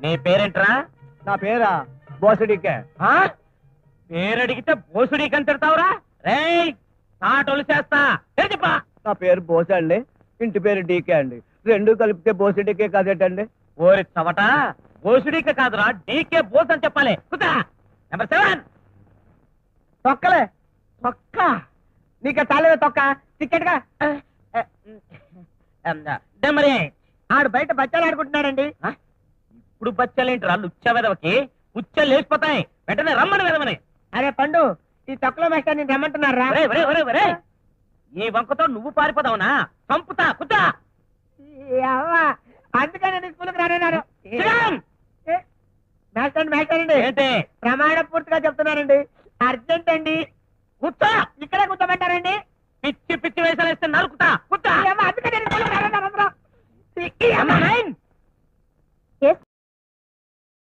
నీ పేరేంట్రా? నా పేరా బోసడికే. పేరడిగితే బోసుడీకి అని తిడతావురా? రేయ్ తాటోలు చేస్తా చెప్పా. నా పేరు బోస అండి, ఇంటి పేరు డీకే అండి. రెండు కలిపితే బోసడికే కదేటండి. ఓరి చవట, బోసుడీకే కాదురా డీకే బోస్ అని చెప్పాలి. కుదా నెంబర్ 7. తొక్కలే తొక్క నీకు తాలేవే తొక్క టికెట్ గా. మరి ఆడు బయట బచ్చాలు ఆడుకుంటున్నాడండి. ఇప్పుడు బచ్చాలేంటి రాళ్ళు ఉచ్చ ఉచ్చలు లేచిపోతాయి. వెంటనే రమ్మని వెదమని. అరే పండు, ఈ తొక్కలో మేస్టర్ నేను రమ్మంటున్నారా? ఈ వంకతో నువ్వు పారిపోదావునా? చంపుతా కుదా. అందుకని స్కూల్కి రానన్నారు. మేస్టర్ మేస్టర్ అండి, ఏంటి ప్రమాణ పూర్తిగా చెప్తున్నానండి. అర్జెంట్ అండి. కూర్చో. ఇక్కడే కూర్చోమంటారండి. పిచ్చి పిచ్చి వేసాలేస్తే నరుకుతా కుదా. అందుకని